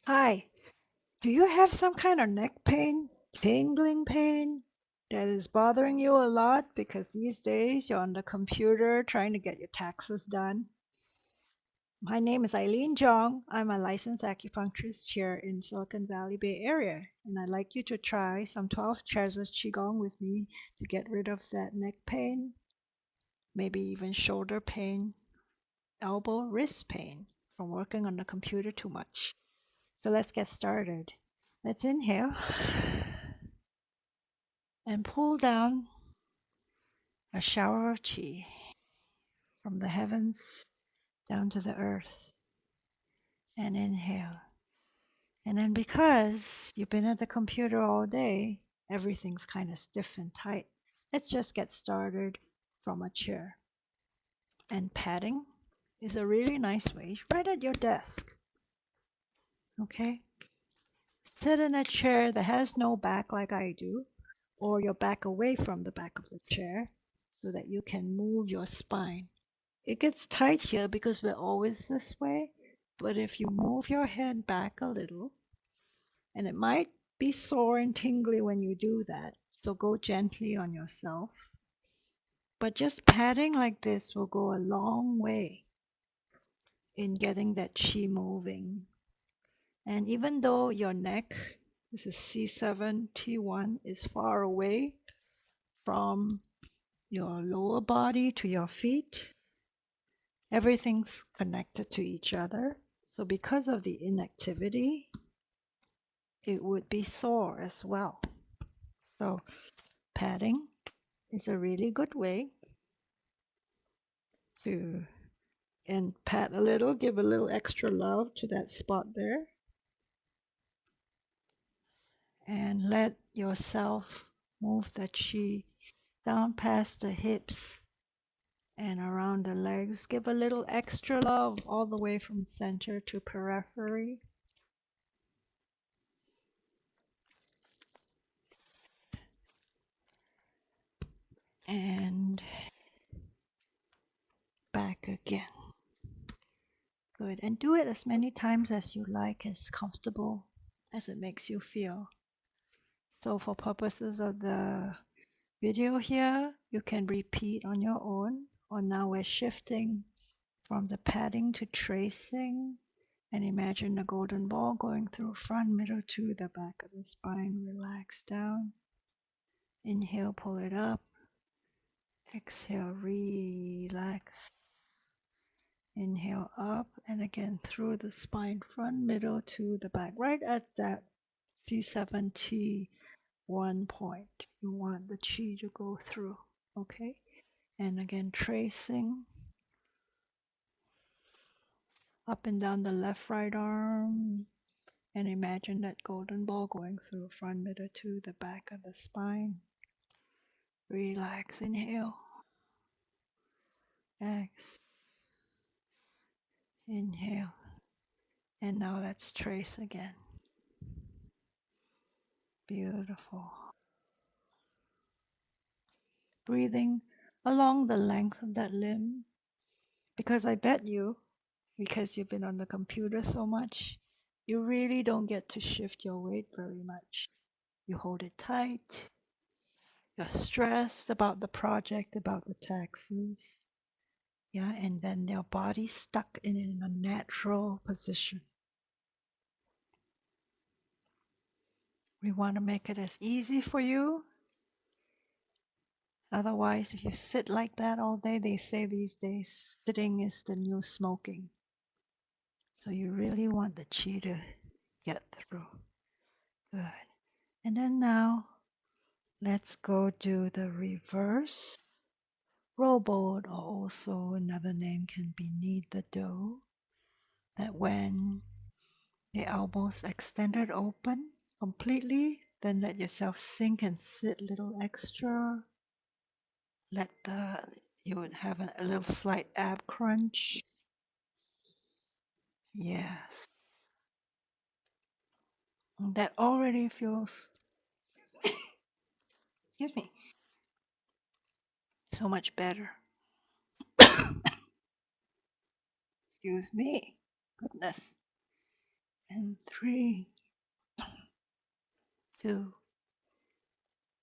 Hi, do you have some kind of neck pain, tingling pain that is bothering you a lot because these days you're on the computer trying to get your taxes done? My name is Eileen Jong. I'm a licensed acupuncturist here in Silicon Valley Bay Area, and I'd like you to try some 12 Treasures Qigong with me to get rid of that neck pain, maybe even shoulder pain, elbow, wrist pain from working on the computer too much. So let's get started. Let's inhale and pull down a shower of chi from the heavens down to the earth. And inhale. And then because you've been at the computer all day, everything's kind of stiff and tight. Let's just get started from a chair. And padding is a really nice way right at your desk. Okay? Sit in a chair that has no back like I do, or your back away from the back of the chair so that you can move your spine. It gets tight here because we're always this way, but if you move your head back a little, and it might be sore and tingly when you do that, so go gently on yourself. But just patting like this will go a long way in getting that chi moving. And even though your neck, this is C7-T1, is far away from your lower body to your feet, everything's connected to each other. So because of the inactivity, it would be sore as well. So padding is a really good way to and pat a little, give a little extra love to that spot there, and let yourself move the chi down past the hips and around the legs. Give a little extra love all the way from center to periphery. And back again. Good. And do it as many times as you like, as comfortable as it makes you feel. So for purposes of the video here, you can repeat on your own. Or now we're shifting from the padding to tracing. And imagine the golden ball going through front, middle to the back of the spine. Relax down. Inhale, pull it up. Exhale, relax. Inhale up and again through the spine, front, middle to the back, right at that C7-T1 point. You want the chi to go through, okay? And again, tracing up and down the left, right arm. And imagine that golden ball going through front, middle to the back of the spine. Relax, inhale. X. Inhale. And now let's trace again. Beautiful. Breathing along the length of that limb, because I bet you, because you've been on the computer so much, you really don't get to shift your weight very much. You hold it tight. You're stressed about the project, about the taxes. Yeah, and then your body's stuck in a natural position. We want to make it as easy for you. Otherwise, if you sit like that all day, they say these days, sitting is the new smoking. So you really want the chi to get through. Good. And then now, let's go do the reverse rowboat, or also another name can be knead the dough. That when the elbows extended open completely, then let yourself sink and sit a little extra. You would have a little slight ab crunch. Yes. That already feels, excuse me, so much better. Excuse me. Goodness. And 3, 2,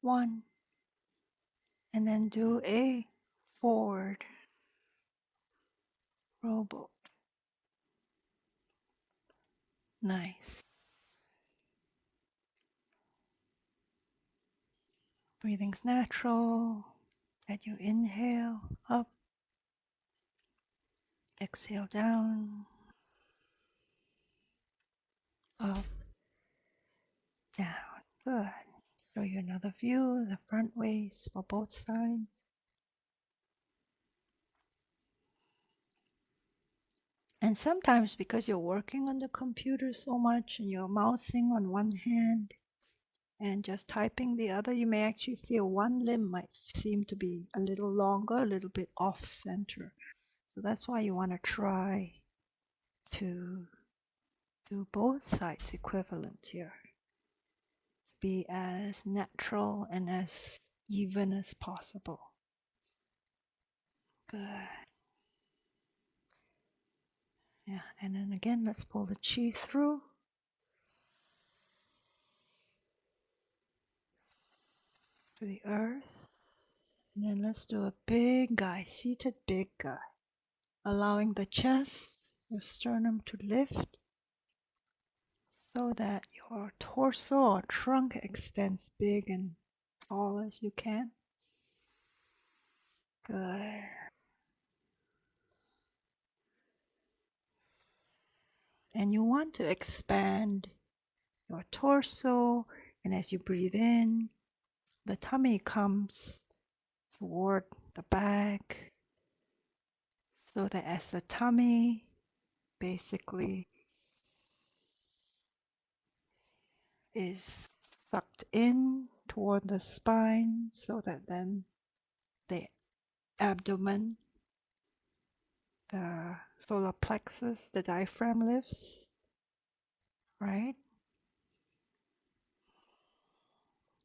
1. And then do a forward rowboat. Nice. Breathing's natural. As you inhale up, exhale down, up, down. Good. Show you another view, the front ways for both sides. And sometimes because you're working on the computer so much and you're mousing on one hand and just typing the other, you may actually feel one limb might seem to be a little longer, a little bit off center. So that's why you want to try to do both sides equivalent here. To be as natural and as even as possible. Good. Yeah, and then again, let's pull the chi through. To the earth. And then let's do a big guy, seated big guy. Allowing the chest, your sternum to lift so that your torso or trunk extends big and tall as you can. Good. And you want to expand your torso, and as you breathe in, the tummy comes toward the back, so that as the tummy basically is sucked in toward the spine, so that then the abdomen, the solar plexus, the diaphragm lifts, right?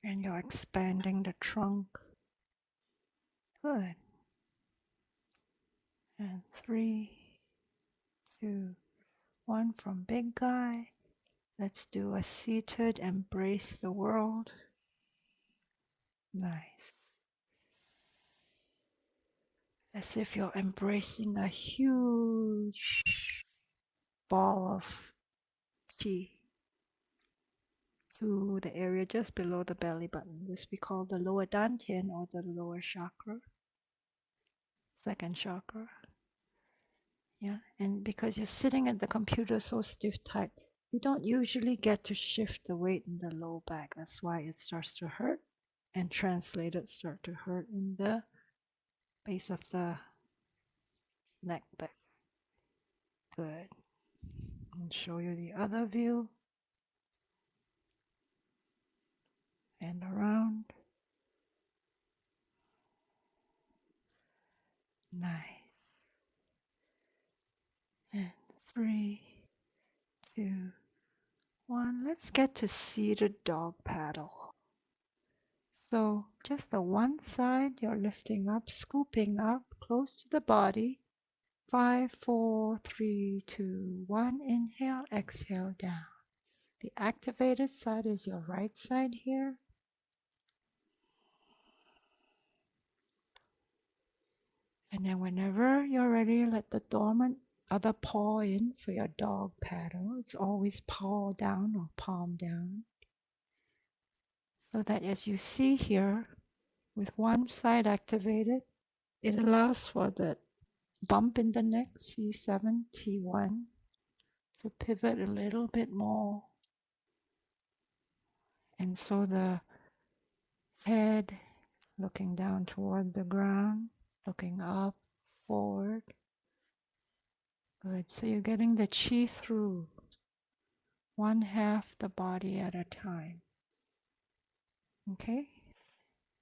And you're expanding the trunk. Good. And 3, 2, 1 from big guy. Let's do a seated embrace the world. Nice. As if you're embracing a huge ball of chi to the area just below the belly button. This we call the lower dantian, or the lower chakra, second chakra. Yeah, and because you're sitting at the computer so stiff tight, you don't usually get to shift the weight in the low back. That's why it starts to hurt, and translated start to hurt in the base of the neck back. Good. I'll show you the other view. And around. Nice. And 3, 2, 1. Let's get to seated dog paddle. So just the one side you're lifting up, scooping up close to the body. 5, 4, 3, 2, 1. Inhale, exhale down. The activated side is your right side here. And then whenever you're ready, let the dormant other paw in for your dog paddle. It's always paw down or palm down. So that as you see here, with one side activated, it allows for the bump in the neck, C7-T1, to pivot a little bit more. And so the head looking down toward the ground, looking up, forward. Good. So you're getting the chi through, one half the body at a time. Okay?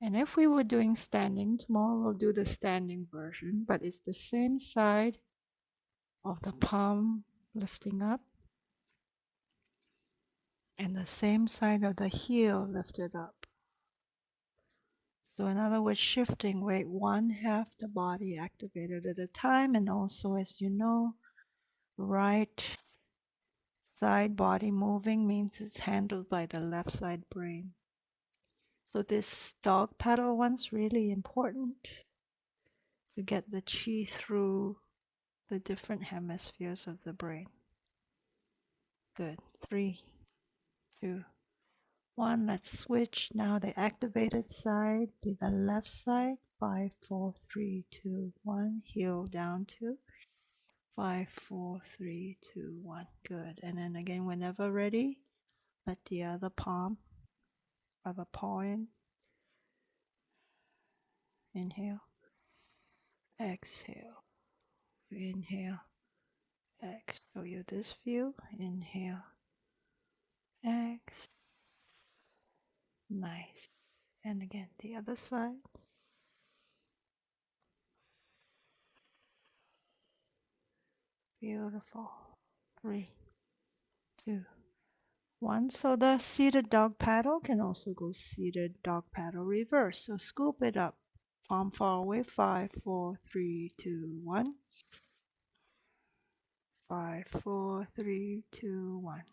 And if we were doing standing, tomorrow we'll do the standing version, but it's the same side of the palm lifting up and the same side of the heel lifted up. So in other words, shifting weight one half the body activated at a time, and also, as you know, right side body moving means it's handled by the left side brain. So this dog paddle one's really important to get the chi through the different hemispheres of the brain. Good. 3, 2, 1. Let's switch. Now the activated side be the left side. 5, 4, 3, 2, 1. Heel down to 5, 4, 3, 2, 1. Good. And then again, whenever ready, let the other palm, other paw in. Inhale. Exhale. Inhale. Exhale. Show you this view. Inhale. Exhale. Nice. And again, the other side. Beautiful. 3, 2, 1. So the seated dog paddle can also go seated dog paddle reverse. So scoop it up. Palm far away. 5, 4, 3, 2, 1. 5, 4, 3, 2, 1.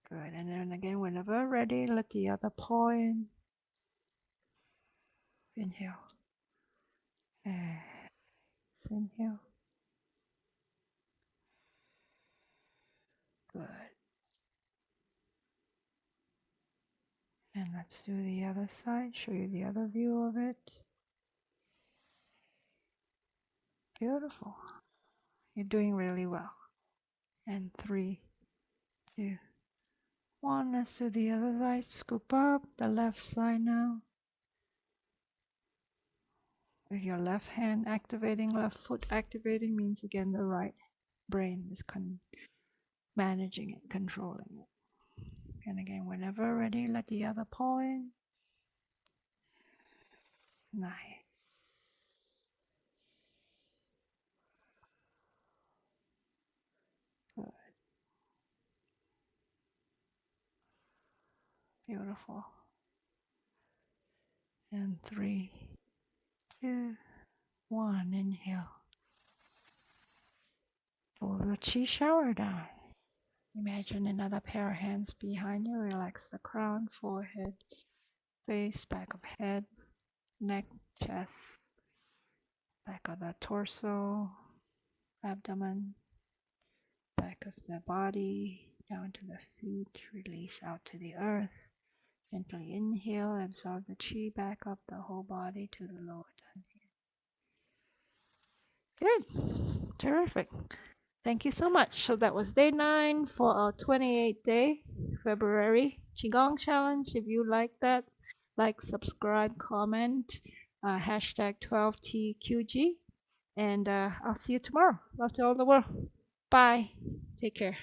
Good. And then again, whenever ready, let the other paw in. Inhale. Inhale. Good. And let's do the other side. Show you the other view of it. Beautiful. You're doing really well. And 3, 2, 1. Let's do the other side. Scoop up the left side now. With your left hand activating, left foot activating means again the right brain is managing it, controlling it. And again, whenever ready, let the other paw in. Nice. Good. Beautiful. And 3, 2, 1. Inhale. Pull the chi shower down. Imagine another pair of hands behind you. Relax the crown, forehead, face, back of head, neck, chest, back of the torso, abdomen, back of the body, down to the feet. Release out to the earth. Gently inhale, absorb the chi back up the whole body to the lower tongue. Good. Terrific. Thank you so much. So that was day 9 for our 28th day, February Qigong Challenge. If you like that, like, subscribe, comment, hashtag 12TQG. And I'll see you tomorrow. Love to all the world. Bye. Take care.